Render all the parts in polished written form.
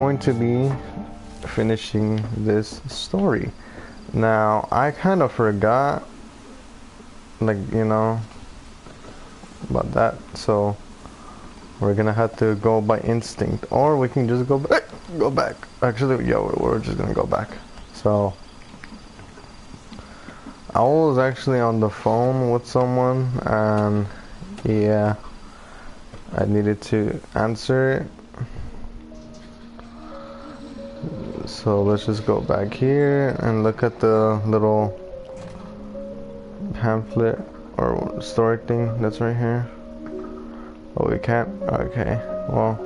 going to be finishing this story. Now, I kind of forgot, like, about that, so we're gonna have to go by instinct, or we can just go back. Actually, yeah, we're just gonna go back. So, I was actually on the phone with someone, and yeah, I needed to answer it. So let's just go back here and look at the little pamphlet or story thing that's right here. Oh, we can't? Okay, well,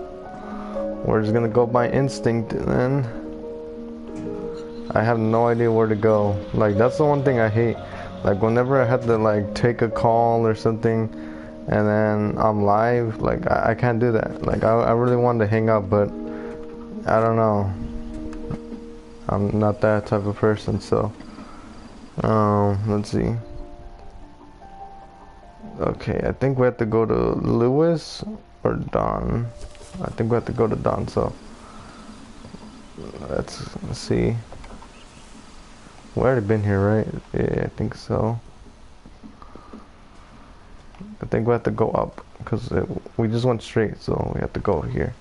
we're just gonna go by instinct then. I have no idea where to go. Like, that's the one thing I hate. Like, whenever I have to, like, take a call or something and then I'm live, like, I can't do that. Like, I really wanted to hang up, but I don't know. I'm not that type of person, so let's see. Okay, I think we have to go to Lewis or Don. I think we have to go to Don, so let's see. We already been here, right? Yeah, I think so. I think we have to go up because we just went straight, so we have to go here.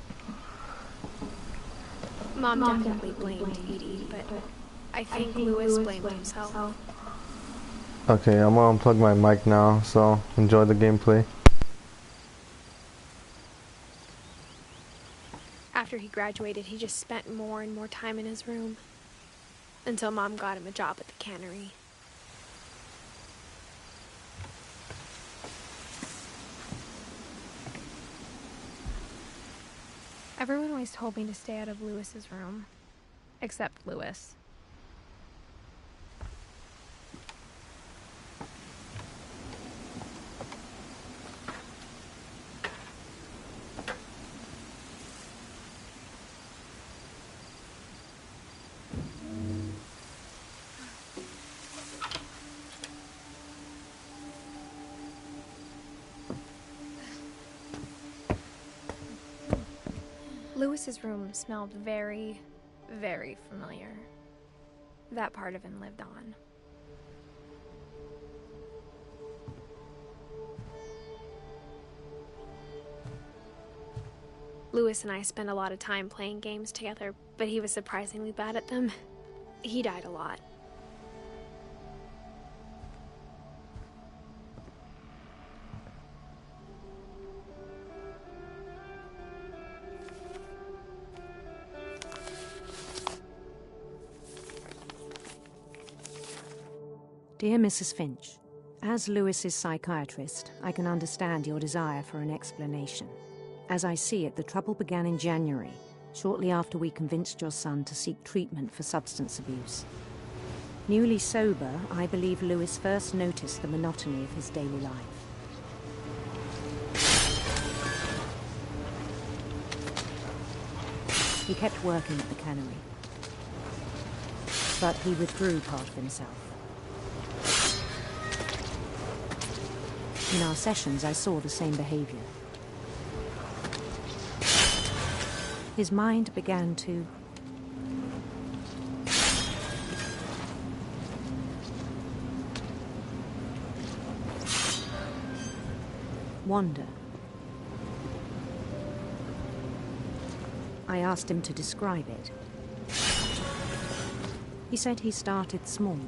Mom definitely blamed Edie, but I think Lewis blamed himself. Okay, I'm gonna unplug my mic now, so enjoy the gameplay. After he graduated, he just spent more and more time in his room. Until Mom got him a job at the cannery. Everyone always told me to stay out of Lewis's room. Except Lewis. Lewis's room smelled very, very familiar. That part of him lived on. Lewis and I spent a lot of time playing games together, but he was surprisingly bad at them. He died a lot. Dear Mrs. Finch, as Lewis's psychiatrist, I can understand your desire for an explanation. As I see it, the trouble began in January, shortly after we convinced your son to seek treatment for substance abuse. Newly sober, I believe Lewis first noticed the monotony of his daily life. He kept working at the cannery, but he withdrew part of himself. In our sessions, I saw the same behavior. His mind began to wander. I asked him to describe it. He said he started small,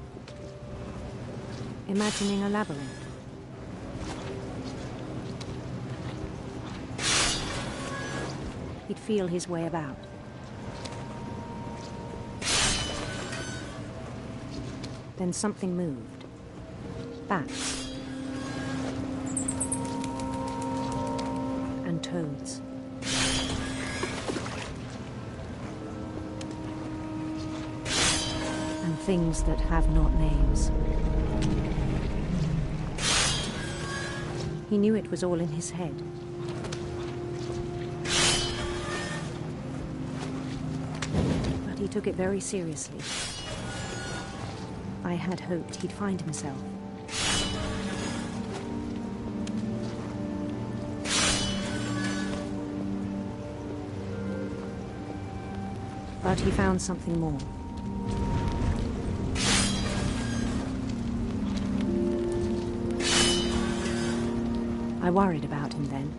imagining a labyrinth. He'd feel his way about. Then something moved. Bats. And toads. And things that have not names. He knew it was all in his head. He took it very seriously. I had hoped he'd find himself. But he found something more. I worried about him then,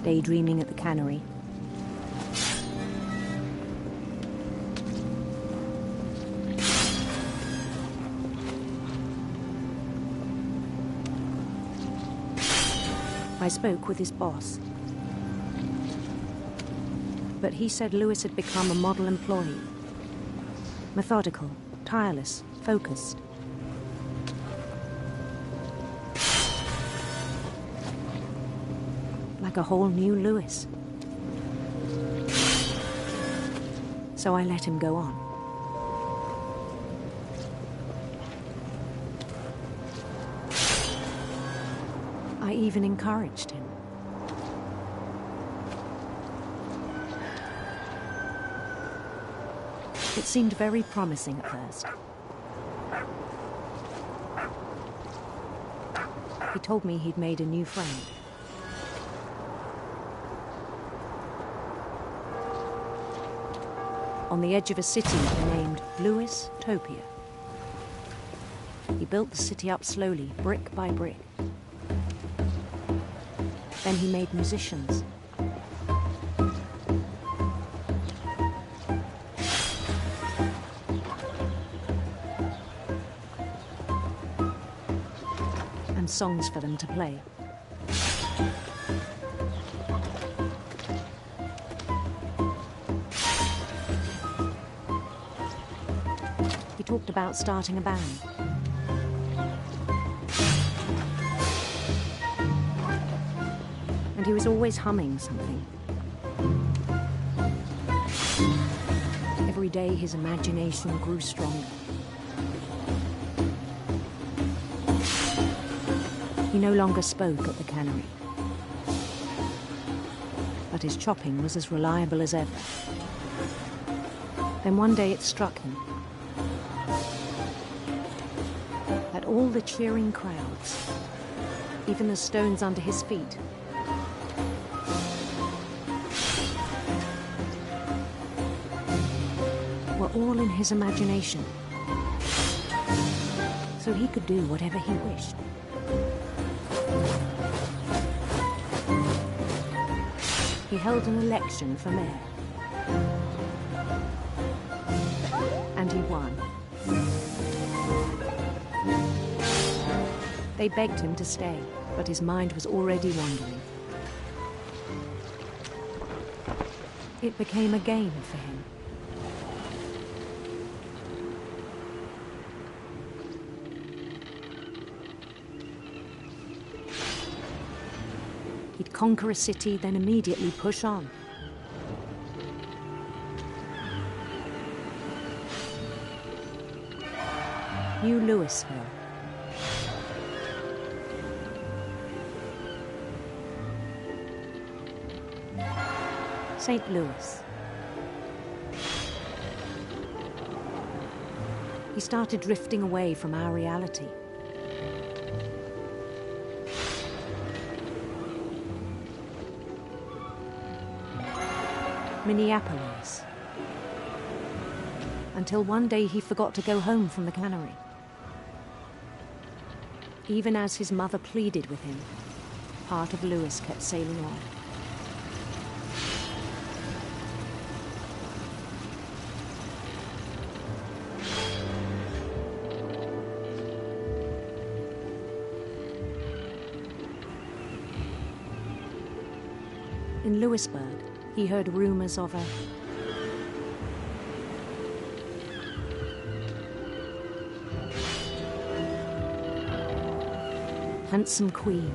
daydreaming at the cannery. I spoke with his boss, but he said Lewis had become a model employee. Methodical, tireless, focused. Like a whole new Lewis. So I let him go on. I even encouraged him. It seemed very promising at first. He told me he'd made a new friend. On the edge of a city named Lewis Topia. He built the city up slowly, brick by brick. Then he made musicians. And songs for them to play. He talked about starting a band. And he was always humming something. Every day his imagination grew stronger. He no longer spoke at the cannery. But his chopping was as reliable as ever. Then one day it struck him that all the cheering crowds, even the stones under his feet, were all in his imagination, so he could do whatever he wished. He held an election for mayor, and he won. They begged him to stay, but his mind was already wandering. It became a game for him. He'd conquer a city, then immediately push on. New Louisville. St. Louis. He started drifting away from our reality. Minneapolis. Until one day he forgot to go home from the cannery. Even as his mother pleaded with him, part of Lewis kept sailing on. In Lewisburg, he heard rumors of a handsome queen.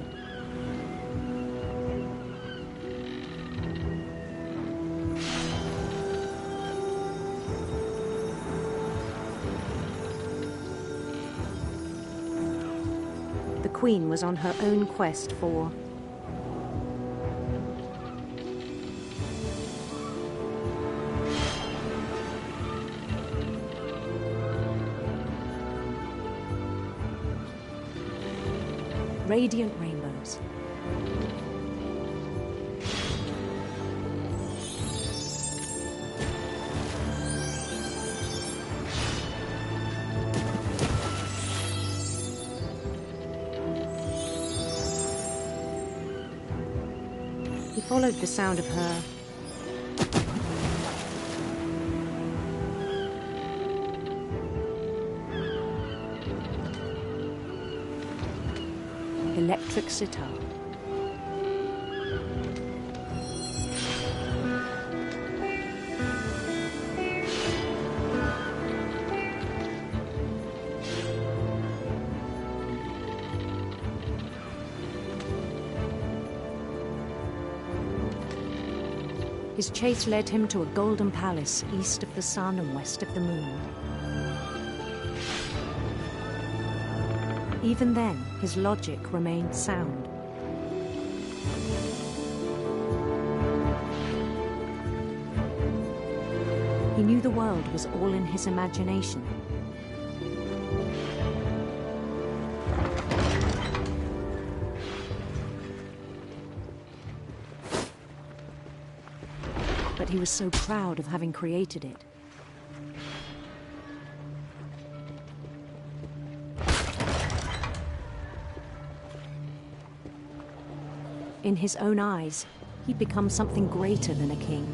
The queen was on her own quest for radiant rainbows. followed the sound of her electric sitar. His chase led him to a golden palace east of the sun and west of the moon. Even then, his logic remained sound. He knew the world was all in his imagination. But he was so proud of having created it. In his own eyes, he'd become something greater than a king.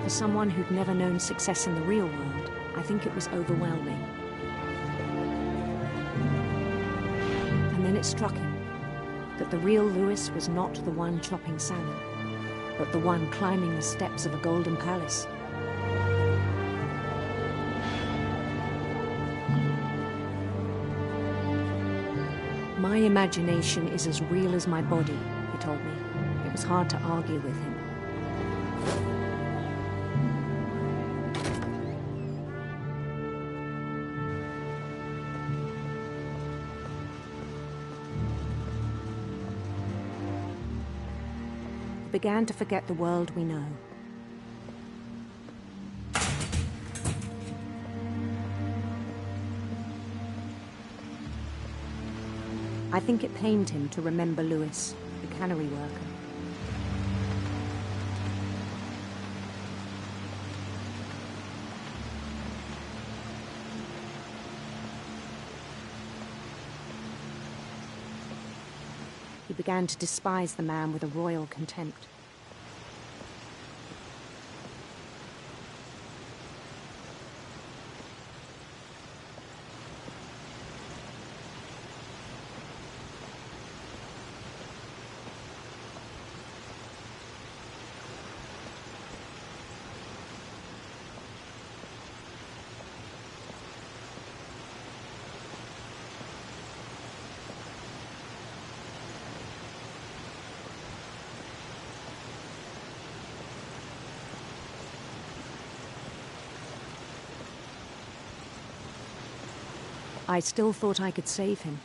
For someone who'd never known success in the real world, I think it was overwhelming. And then it struck him that the real Lewis was not the one chopping salmon, but the one climbing the steps of a golden palace. My imagination is as real as my body, he told me. It was hard to argue with him. He began to forget the world we know. I think it pained him to remember Lewis, the cannery worker. He began to despise the man with a royal contempt. I still thought I could save him.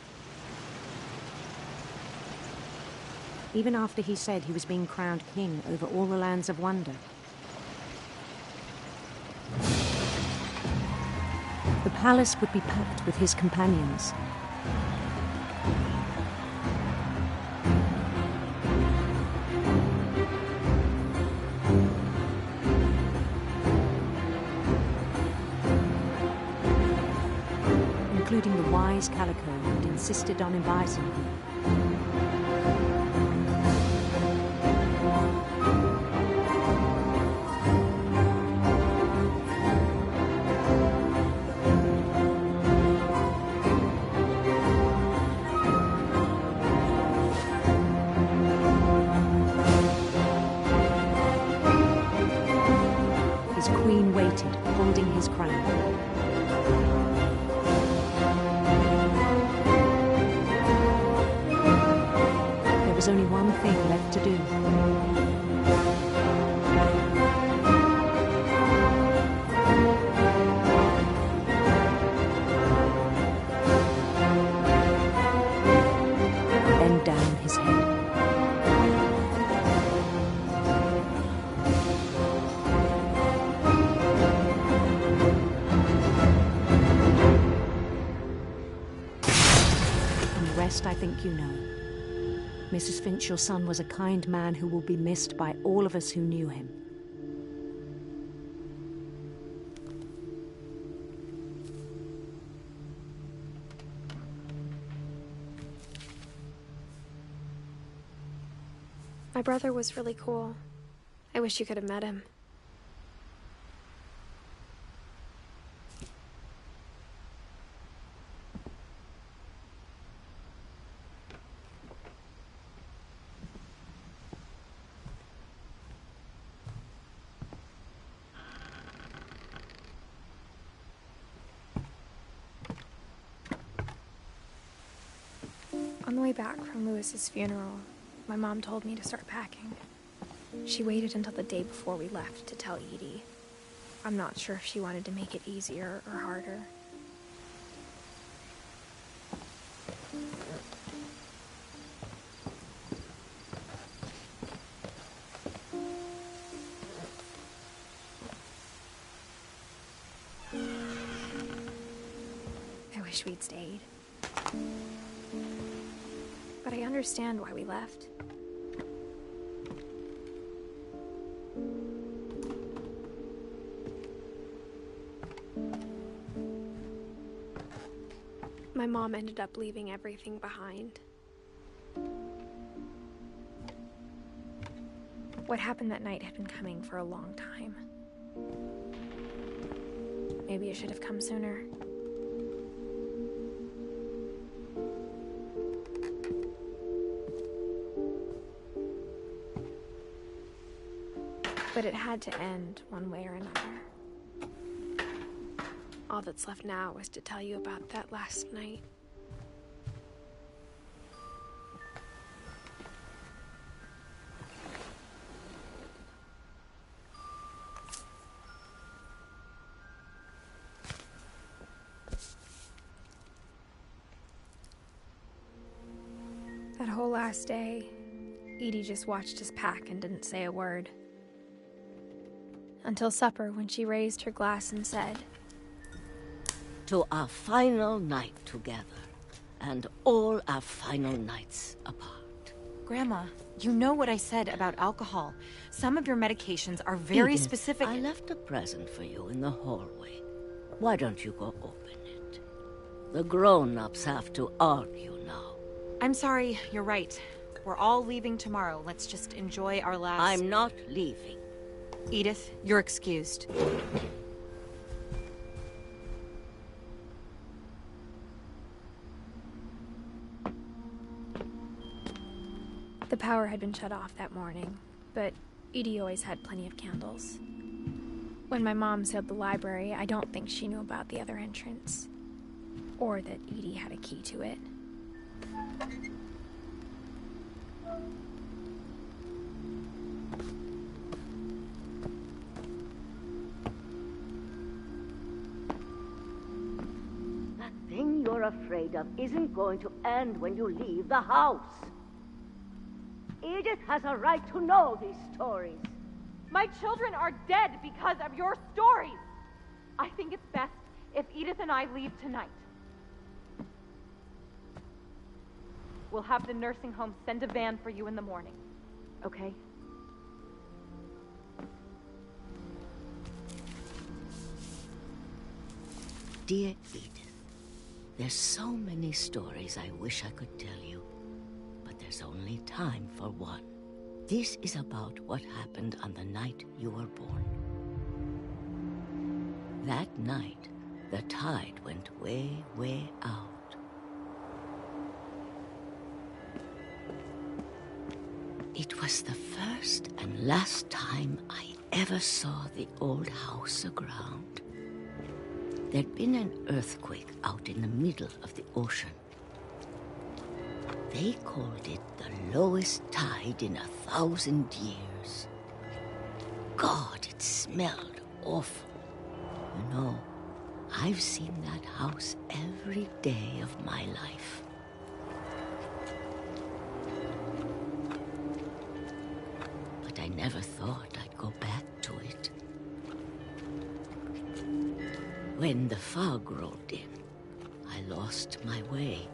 Even after he said he was being crowned king over all the lands of wonder. The palace would be packed with his companions. Including the wise Calico who'd insisted on inviting him. His queen waited, holding his crown. There was only one thing left to do. Bend down his head. And the rest I think you know. Mrs. Finch, your son was a kind man who will be missed by all of us who knew him. My brother was really cool. I wish you could have met him. On the way back from Lewis's funeral, my mom told me to start packing. She waited until the day before we left to tell Edie. I'm not sure if she wanted to make it easier or harder. I wish we'd stayed. But I understand why we left. My mom ended up leaving everything behind. What happened that night had been coming for a long time. Maybe it should have come sooner. But it had to end one way or another. All that's left now is to tell you about that last night. That whole last day, Edie just watched us pack and didn't say a word. Until supper, when she raised her glass and said, "To our final night together, and all our final nights apart." Grandma, you know what I said about alcohol. Some of your medications are very Edith, specific. I left a present for you in the hallway. Why don't you go open it? The grown-ups have to argue now. I'm sorry, you're right. We're all leaving tomorrow. Let's just enjoy our last... I'm not leaving. Edith, you're excused. The power had been shut off that morning, but Edie always had plenty of candles. When my mom sealed the library, I don't think she knew about the other entrance, or that Edie had a key to it. That thing you're afraid of isn't going to end when you leave the house. Edith has a right to know these stories. My children are dead because of your stories. I think it's best if Edith and I leave tonight. We'll have the nursing home send a van for you in the morning, okay? Dear Edith, there's so many stories I wish I could tell you, but there's only time for one. This is about what happened on the night you were born. That night, the tide went way, way out. It was the first and last time I ever saw the old house aground. There'd been an earthquake out in the middle of the ocean. They called it the lowest tide in 1,000 years. God, it smelled awful. You know, I've seen that house every day of my life. But I never thought I'd go back to it. When the fog rolled in, I lost my way.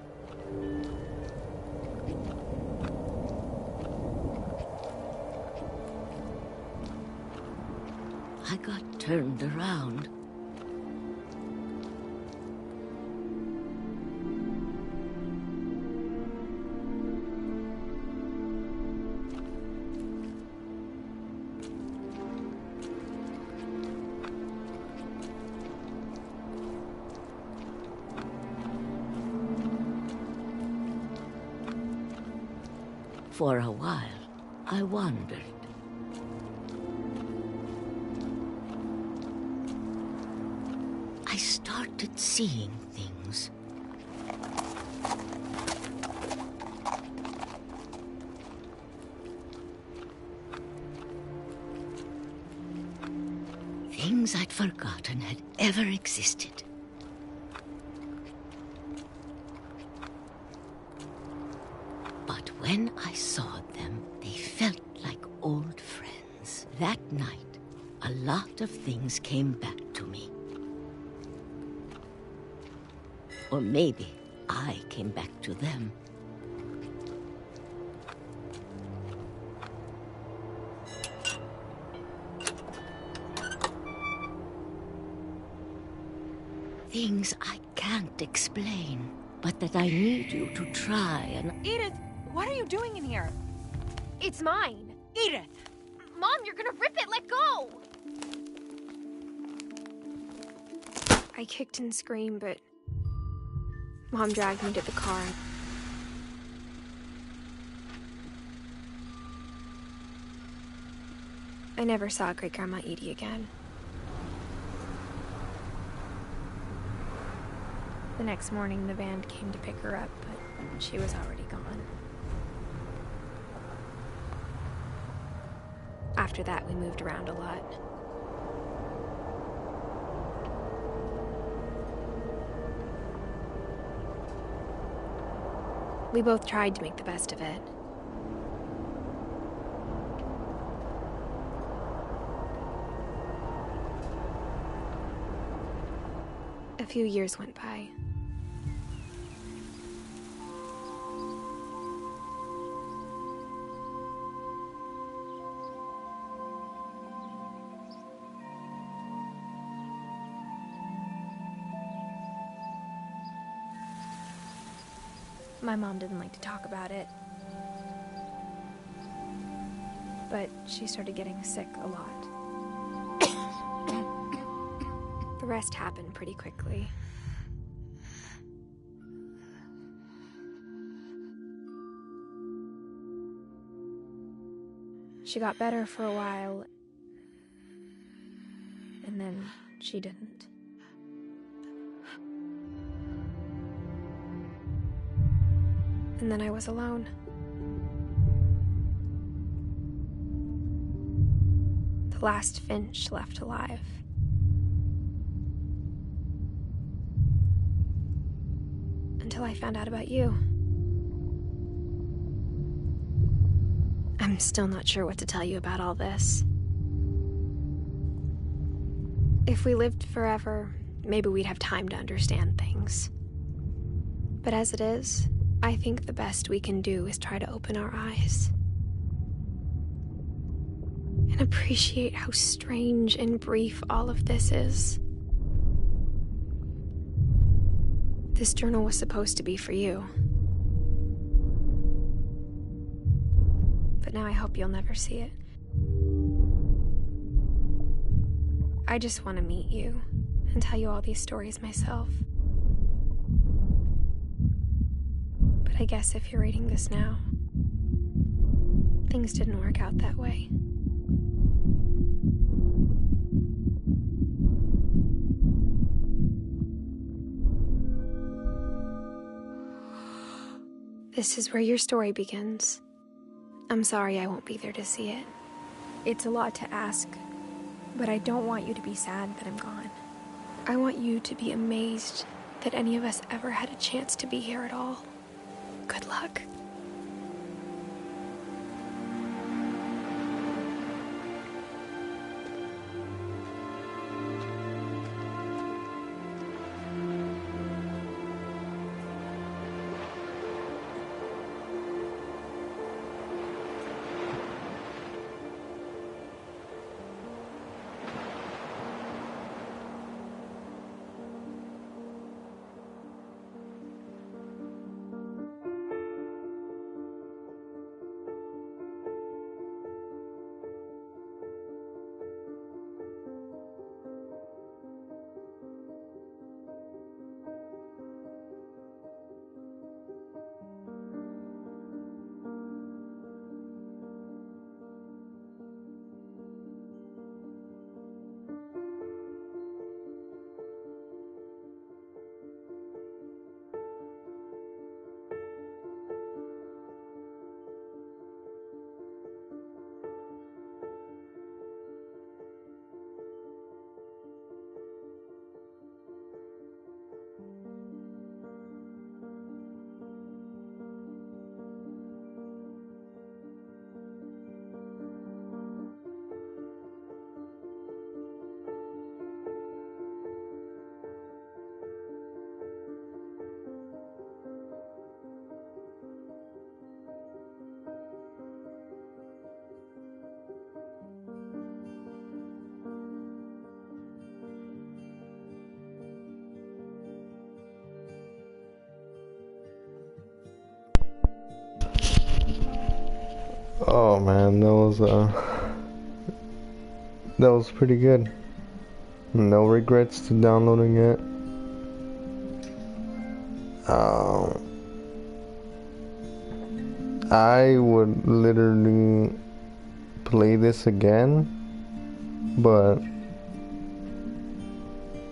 I got turned around. For a while, I wandered. I started seeing things. Things I'd forgotten had ever existed. But when I saw them, they felt like old friends. That night, a lot of things came back to me. Or maybe I came back to them. Things I can't explain, but that I need you to try and... Edith, what are you doing in here? It's mine. Edith! Mom, you're gonna rip it! Let go! I kicked and screamed, but Mom dragged me to the car. I never saw Great-Grandma Edie again. The next morning, the van came to pick her up, but she was already gone. After that, we moved around a lot. We both tried to make the best of it. A few years went by. My mom didn't like to talk about it, but she started getting sick a lot. The rest happened pretty quickly. She got better for a while, and then she didn't. And then I was alone. The last Finch left alive. Until I found out about you. I'm still not sure what to tell you about all this. If we lived forever, maybe we'd have time to understand things. But as it is, I think the best we can do is try to open our eyes. And appreciate how strange and brief all of this is. This journal was supposed to be for you. But now I hope you'll never see it. I just want to meet you and tell you all these stories myself. But I guess if you're reading this now, things didn't work out that way. This is where your story begins. I'm sorry I won't be there to see it. It's a lot to ask, but I don't want you to be sad that I'm gone. I want you to be amazed that any of us ever had a chance to be here at all. Good luck. Oh man, that was pretty good. No regrets to downloading it. I would literally play this again, but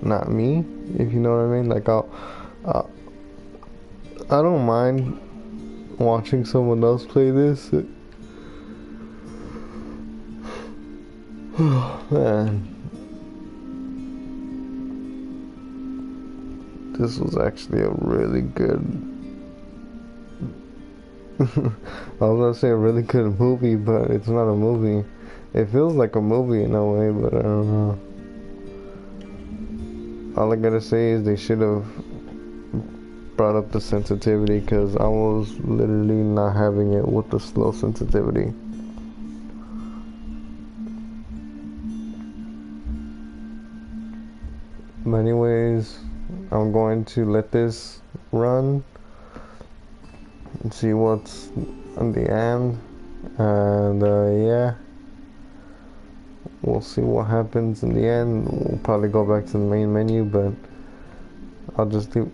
not me, if you know what I mean. Like I don't mind watching someone else play this. Man, this was actually a really good I was gonna say a really good movie, but it's not a movie. It feels like a movie in a way, but I don't know. All I gotta say is they should have brought up the sensitivity, because I was literally not having it with the slow sensitivity. But anyways, I'm going to let this run and see what's on the end, and yeah, we'll see what happens in the end. We'll probably go back to the main menu, but I'll just leave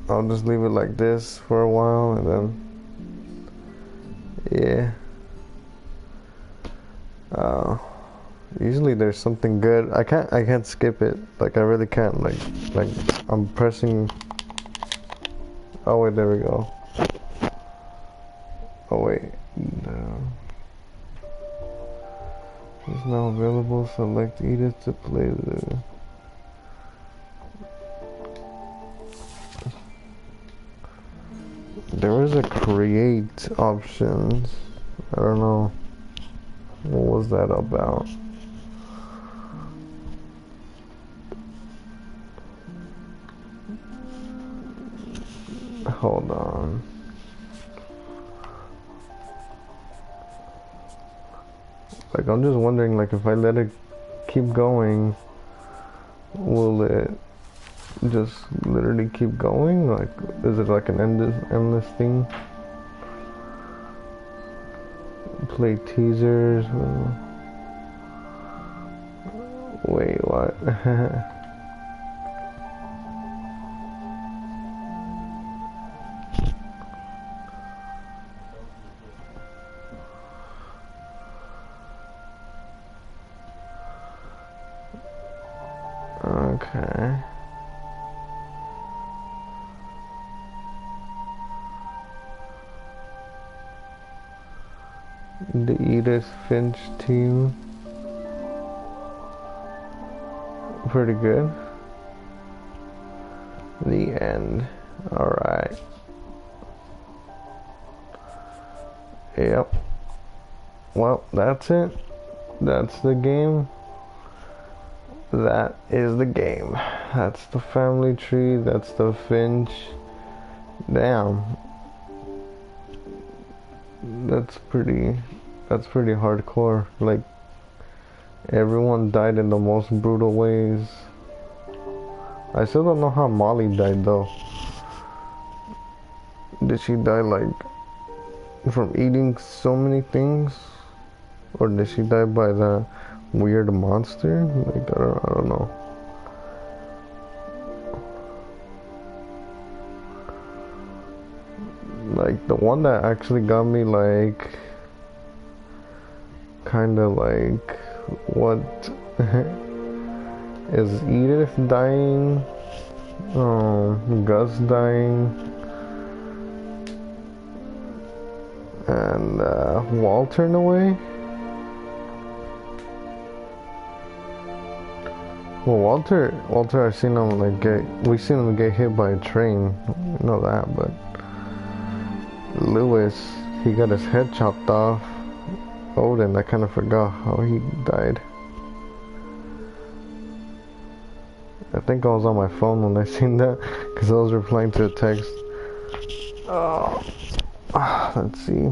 it like this for a while, and then yeah. Usually there's something good. I can't skip it. Like I really can't. Like I'm pressing. Oh wait, there we go. Oh wait, no. It's now available. Select Edith to play the. There is a create options. I don't know. What was that about? Hold on. Like I'm just wondering, like if I let it keep going, will it just literally keep going? Like, is it like an endless thing? Play teasers. Wait, what? Okay. The Edith Finch team. Pretty good. The end. Alright. Yep. Well, that's it. That's the game. That is the game. That's the family tree. That's the Finch. Damn. That's pretty hardcore. Like, everyone died in the most brutal ways. I still don't know how Molly died though. Did she die like from eating so many things? Or did she die by the weird monster? Like, I don't know. Like, the one that actually got me, like, kind of like, what is Edith dying? Gus dying, and Walter in a way. Well, Walter, I seen him we seen him get hit by a train. You know that, but Lewis, he got his head chopped off. Odin, I kind of forgot how he died. I think I was on my phone when I seen that, because I was replying to a text. Let's see.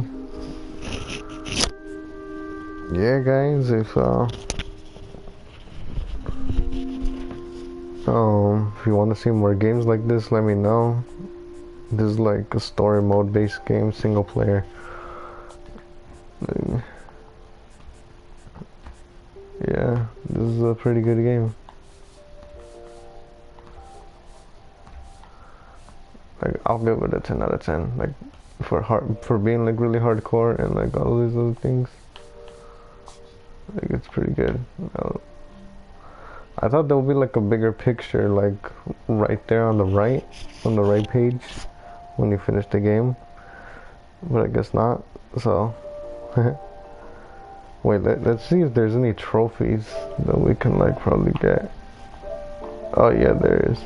Yeah, guys, if you want to see more games like this, let me know. This is like a story mode based game, single player. Yeah, this is a pretty good game. Like, I'll give it a 10 out of 10. Like, for being like really hardcore and like all these other things. Like, it's pretty good. I thought there would be like a bigger picture, like right there on the right page when you finish the game, but I guess not. So, wait, let's see if there's any trophies that we can like probably get. Oh yeah, there is.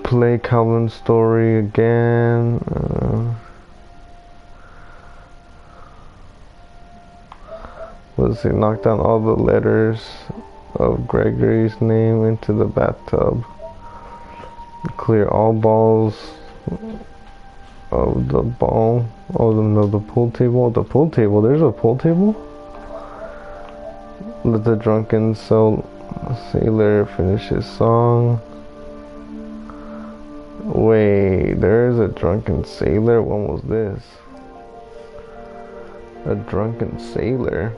Play Calvin's story again. Let's see, knock down all the letters of Gregory's name into the bathtub. Clear all balls of the ball. Oh, no, the pool table. The pool table. There's a pool table? Let the drunken sailor finish his song. Wait, there is a drunken sailor? When was this? A drunken sailor?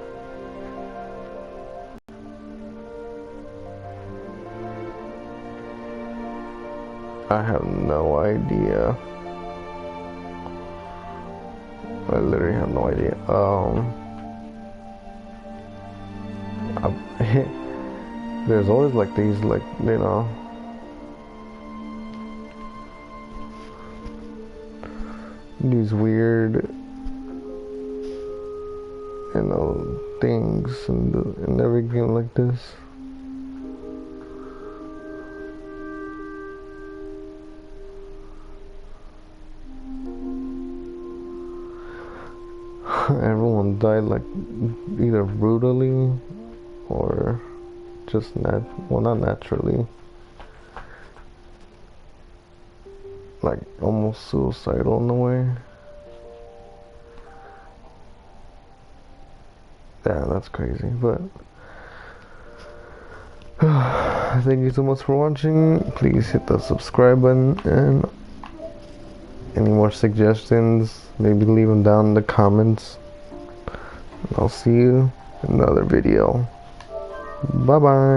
I have no idea. I literally have no idea. There's always like these, like, you know, these weird, you know, things in every game like this. Everyone died like either brutally or just not naturally, like almost suicidal in a way. Yeah, that's crazy, but thank you so much for watching. Please hit the subscribe button, and any more suggestions, maybe leave them down in the comments. I'll see you in another video. Bye bye.